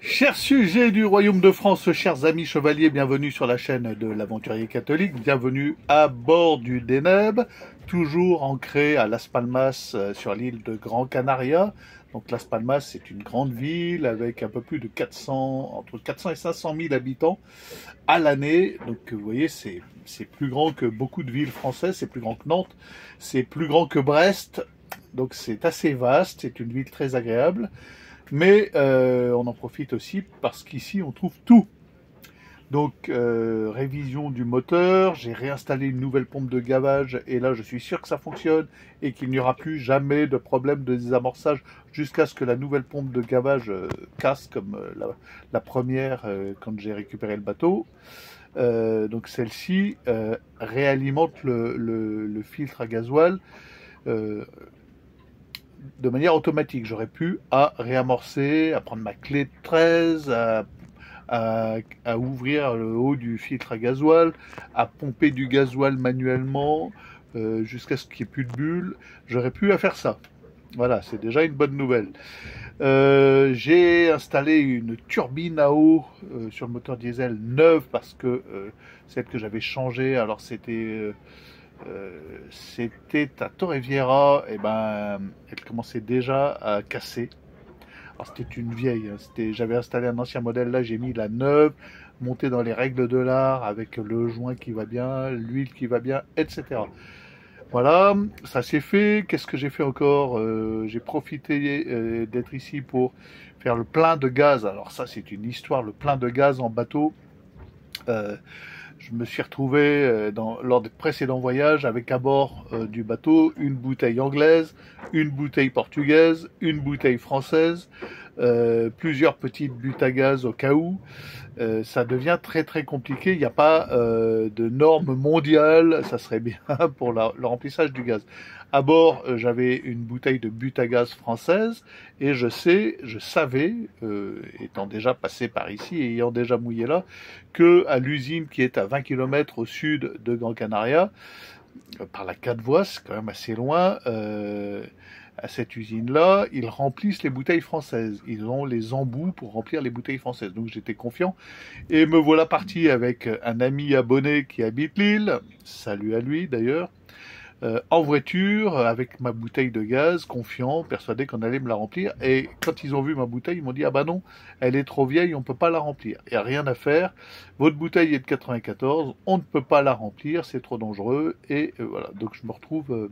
Chers sujets du Royaume de France, chers amis chevaliers, bienvenue sur la chaîne de l'Aventurier Catholique, bienvenue à bord du Deneb, toujours ancré à Las Palmas sur l'île de Gran Canaria. Donc Las Palmas, c'est une grande ville avec un peu plus de 400, entre 400 et 500 000 habitants à l'année. Donc vous voyez, c'est plus grand que beaucoup de villes françaises, c'est plus grand que Nantes, c'est plus grand que Brest. Donc c'est assez vaste, c'est une ville très agréable. Mais on en profite aussi parce qu'ici on trouve tout. Donc révision du moteur, j'ai réinstallé une nouvelle pompe de gavage et là je suis sûr que ça fonctionne et qu'il n'y aura plus jamais de problème de désamorçage jusqu'à ce que la nouvelle pompe de gavage casse comme la première quand j'ai récupéré le bateau. Donc celle-ci réalimente le filtre à gasoil de manière automatique. J'aurais pu réamorcer, à prendre ma clé de 13, à ouvrir le haut du filtre à gasoil, à pomper du gasoil manuellement jusqu'à ce qu'il n'y ait plus de bulles. J'aurais pu faire ça. Voilà, c'est déjà une bonne nouvelle. J'ai installé une turbine à eau sur le moteur diesel neuve parce que celle que j'avais changée, alors c'était à Torrevieja, et ben elle commençait déjà à casser. Alors c'était une vieille, j'avais installé un ancien modèle, là j'ai mis la neuve, monté dans les règles de l'art avec le joint qui va bien, l'huile qui va bien, etc. Voilà, ça c'est fait. Qu'est-ce que j'ai fait encore? J'ai profité d'être ici pour faire le plein de gaz. Alors ça c'est une histoire, le plein de gaz en bateau. Je me suis retrouvé lors des précédents voyages avec à bord du bateau une bouteille anglaise, une bouteille portugaise, une bouteille française, plusieurs petites buttes à gaz au cas où. Ça devient très très compliqué, il n'y a pas de normes mondiales, ça serait bien pour le remplissage du gaz. À bord, j'avais une bouteille de butte à gaz française et je savais, étant déjà passé par ici et ayant déjà mouillé là, que à l'usine qui est à 20 km au sud de Gran Canaria, par la 4 voies, c'est quand même assez loin, à cette usine-là, ils remplissent les bouteilles françaises. Ils ont les embouts pour remplir les bouteilles françaises. Donc j'étais confiant. Et me voilà parti avec un ami abonné qui habite Lille, salut à lui d'ailleurs, en voiture, avec ma bouteille de gaz, confiant, persuadé qu'on allait me la remplir. Et quand ils ont vu ma bouteille, ils m'ont dit « Ah bah non, elle est trop vieille, on ne peut pas la remplir. Il n'y a rien à faire. Votre bouteille est de 94, on ne peut pas la remplir, c'est trop dangereux. » Et voilà, donc je me retrouve...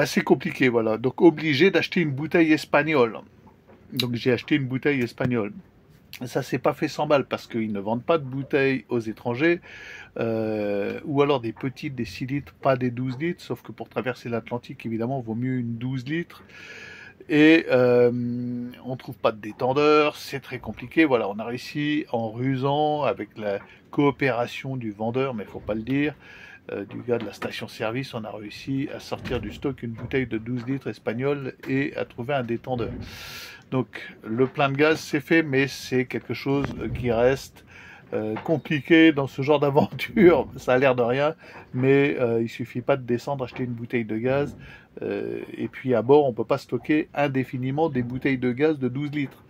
c'est compliqué, voilà. Donc obligé d'acheter une bouteille espagnole. Donc j'ai acheté une bouteille espagnole. Ça s'est pas fait 100 balles parce qu'ils ne vendent pas de bouteilles aux étrangers, ou alors des petites, des 6 litres, pas des 12 litres, sauf que pour traverser l'Atlantique, évidemment, il vaut mieux une 12 litres. Et on trouve pas de détendeur, c'est très compliqué. Voilà, on a réussi en rusant avec la coopération du vendeur, mais il faut pas le dire, du gars de la station-service, on a réussi à sortir du stock une bouteille de 12 litres espagnole et à trouver un détendeur. Donc le plein de gaz c'est fait, mais c'est quelque chose qui reste compliqué dans ce genre d'aventure. Ça a l'air de rien, mais il suffit pas de descendre, acheter une bouteille de gaz, et puis à bord on peut pas stocker indéfiniment des bouteilles de gaz de 12 litres.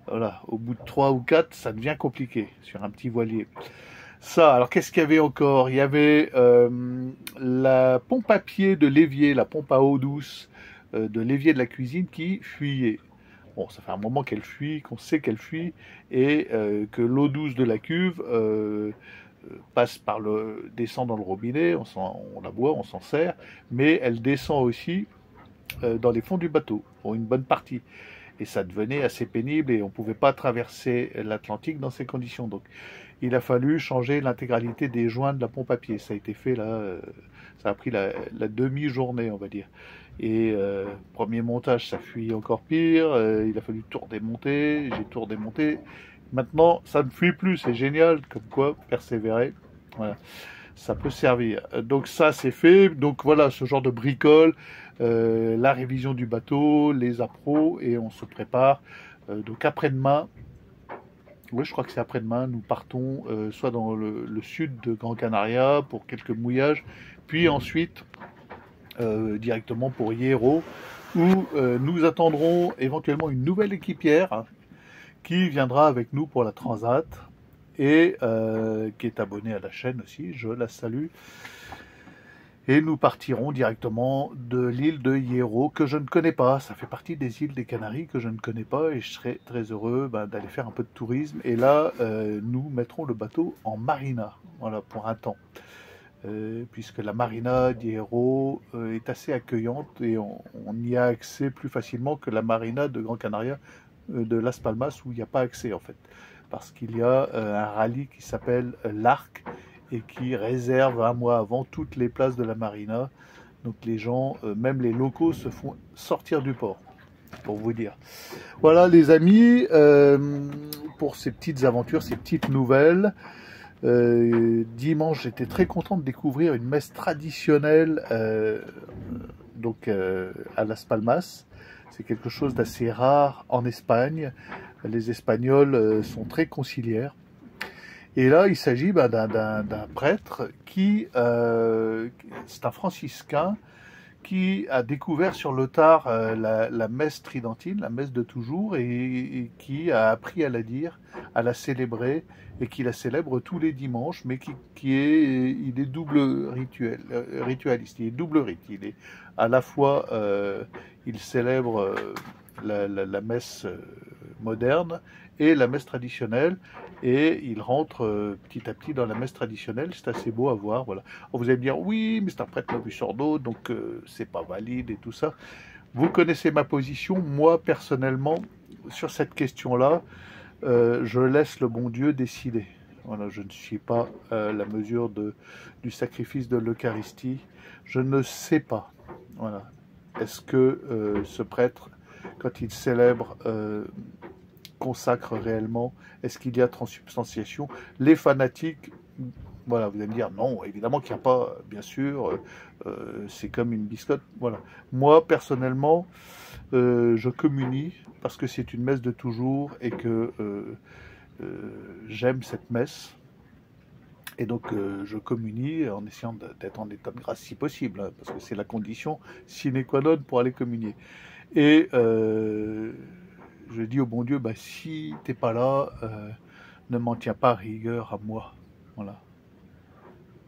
Voilà, au bout de 3 ou 4, ça devient compliqué sur un petit voilier. Ça, alors qu'est-ce qu'il y avait encore? Il y avait la pompe à pied de l'évier, la pompe à eau douce de l'évier de la cuisine qui fuyait. Bon, ça fait un moment qu'elle fuit, qu'on sait qu'elle fuit, et que l'eau douce de la cuve descend dans le robinet, on la boit, on s'en sert, mais elle descend aussi dans les fonds du bateau, pour une bonne partie. Et ça devenait assez pénible et on ne pouvait pas traverser l'Atlantique dans ces conditions. Donc il a fallu changer l'intégralité des joints de la pompe à pied. Ça a été fait là, ça a pris la demi-journée, on va dire. Et premier montage, ça fuit encore pire. Il a fallu tout redémonter, j'ai tout redémonté. Maintenant, ça ne fuit plus, c'est génial, comme quoi persévérer. Voilà. Ça peut servir. Donc ça c'est fait. Donc voilà, ce genre de bricole, la révision du bateau, les appros, et on se prépare. Donc après-demain, oui je crois que c'est après-demain, nous partons soit dans le sud de Gran Canaria pour quelques mouillages, puis ensuite directement pour Hierro, où nous attendrons éventuellement une nouvelle équipière qui viendra avec nous pour la Transat et qui est abonnée à la chaîne aussi, je la salue. Et nous partirons directement de l'île de Hierro, que je ne connais pas. Ça fait partie des îles des Canaries que je ne connais pas et je serai très heureux d'aller faire un peu de tourisme. Et là, nous mettrons le bateau en marina, voilà, pour un temps. Puisque la marina d'Hierro est assez accueillante et on y a accès plus facilement que la marina de Gran Canaria de Las Palmas où il n'y a pas accès en fait. Parce qu'il y a un rallye qui s'appelle l'Arc et qui réserve un mois avant toutes les places de la marina. Donc les gens, même les locaux, se font sortir du port, pour vous dire. Voilà les amis, pour ces petites aventures, ces petites nouvelles. Dimanche, j'étais très content de découvrir une messe traditionnelle à Las Palmas. C'est quelque chose d'assez rare en Espagne. Les Espagnols sont très conciliaires. Et là, il s'agit d'un prêtre qui, c'est un franciscain, qui a découvert sur le tard la messe tridentine, la messe de toujours, et qui a appris à la dire, à la célébrer, et qui la célèbre tous les dimanches, mais il est double ritualiste, il est double rite. Il est à la fois, il célèbre la messe moderne et la messe traditionnelle, et il rentre petit à petit dans la messe traditionnelle. C'est assez beau à voir, voilà. Alors vous allez me dire, oui, mais c'est un prêtre vu sur d'autres, donc c'est pas valide et tout ça. Vous connaissez ma position. Moi, personnellement, sur cette question-là, je laisse le bon Dieu décider. Voilà, je ne suis pas la mesure du sacrifice de l'Eucharistie. Je ne sais pas. Voilà. Est-ce que ce prêtre, quand il célèbre, consacre réellement? Est-ce qu'il y a transubstantiation? Les fanatiques, voilà, vous allez me dire non, évidemment qu'il n'y a pas, bien sûr, c'est comme une biscotte. Voilà. Moi, personnellement, je communie parce que c'est une messe de toujours et que j'aime cette messe. Et donc je communie en essayant d'être en état de grâce si possible, hein, parce que c'est la condition sine qua non pour aller communier. Et je dis au bon Dieu, si t'es pas là, ne m'en tiens pas rigueur à moi. Voilà.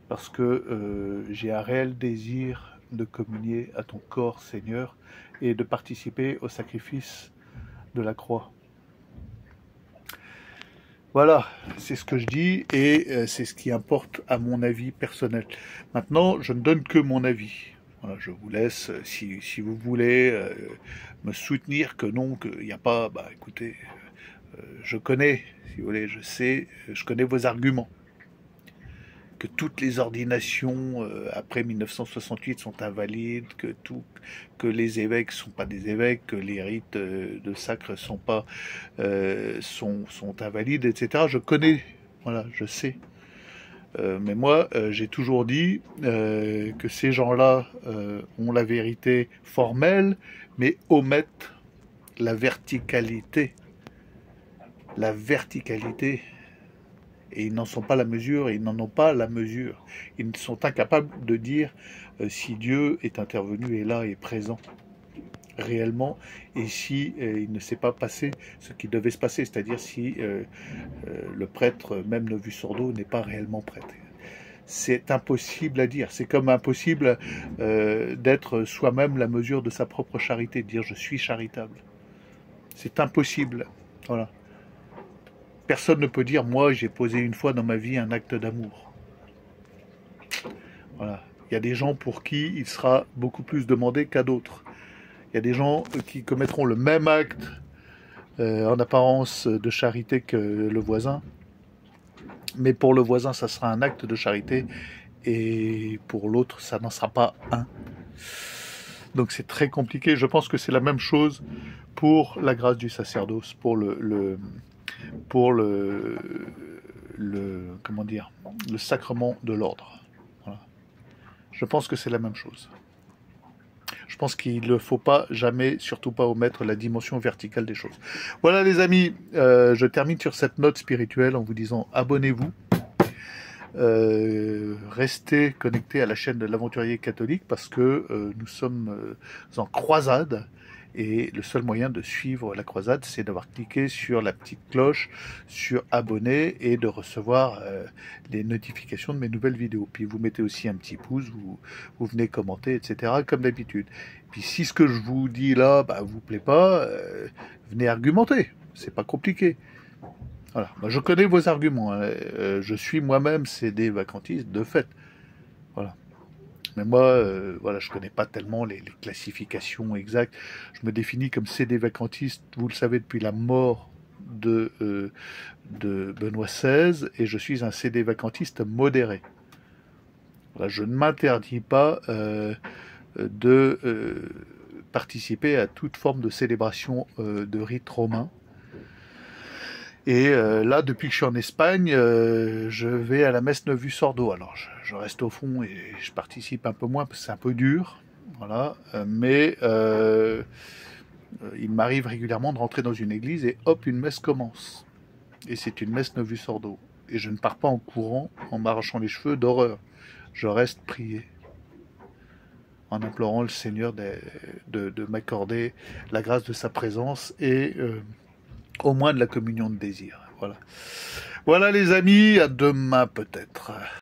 Parce que j'ai un réel désir de communier à ton corps, Seigneur, et de participer au sacrifice de la croix. Voilà, c'est ce que je dis et c'est ce qui importe à mon avis personnel. Maintenant, je ne donne que mon avis. Voilà, je vous laisse, si vous voulez me soutenir que non, qu'il n'y a pas, écoutez, je connais, si vous voulez, je sais, je connais vos arguments. Que toutes les ordinations après 1968 sont invalides, que les évêques sont pas des évêques, que les rites de sacre sont pas sont invalides, etc. Je connais, voilà, je sais. Mais moi, j'ai toujours dit que ces gens-là ont la vérité formelle, mais omettent la verticalité. La verticalité. Et ils n'en sont pas la mesure, et ils n'en ont pas la mesure. Ils sont incapables de dire si Dieu est intervenu et là est présent réellement, et si il ne s'est pas passé ce qui devait se passer, c'est-à-dire si le prêtre, même Novus Ordo, n'est pas réellement prêtre. C'est impossible à dire. C'est comme impossible d'être soi-même la mesure de sa propre charité, de dire je suis charitable. C'est impossible. Voilà. Personne ne peut dire, moi, j'ai posé une fois dans ma vie un acte d'amour. Voilà. Il y a des gens pour qui il sera beaucoup plus demandé qu'à d'autres. Il y a des gens qui commettront le même acte en apparence de charité que le voisin. Mais pour le voisin, ça sera un acte de charité. Et pour l'autre, ça n'en sera pas un. Donc c'est très compliqué. Je pense que c'est la même chose pour la grâce du sacerdoce, pour le sacrement de l'ordre. Voilà. Je pense que c'est la même chose. Je pense qu'il ne faut pas jamais, surtout pas omettre la dimension verticale des choses. Voilà les amis, je termine sur cette note spirituelle en vous disant abonnez-vous. restez connectés à la chaîne de l'Aventurier Catholique parce que nous sommes en croisade. Et le seul moyen de suivre la croisade, c'est d'avoir cliqué sur la petite cloche, sur abonner et de recevoir les notifications de mes nouvelles vidéos. Puis vous mettez aussi un petit pouce, vous venez commenter, etc. comme d'habitude. Puis si ce que je vous dis là, vous plaît pas, venez argumenter. C'est pas compliqué. Voilà. Moi, je connais vos arguments. Hein. Je suis moi-même CD vacantiste de fait. Voilà. Mais moi, voilà, je connais pas tellement les classifications exactes. Je me définis comme CD vacantiste, vous le savez, depuis la mort de Benoît XVI, et je suis un CD vacantiste modéré. Voilà, je ne m'interdis pas de participer à toute forme de célébration de rite romain. Et là, depuis que je suis en Espagne, je vais à la messe Neuvus-Sordo. Alors, je reste au fond et je participe un peu moins parce que c'est un peu dur. Voilà. Mais il m'arrive régulièrement de rentrer dans une église et hop, une messe commence. Et c'est une messe Neuvus-Sordo. Et je ne pars pas en courant, en m'arrachant les cheveux d'horreur. Je reste prier en implorant le Seigneur de m'accorder la grâce de sa présence et au moins de la communion de désir. Voilà. Voilà les amis, à demain peut-être.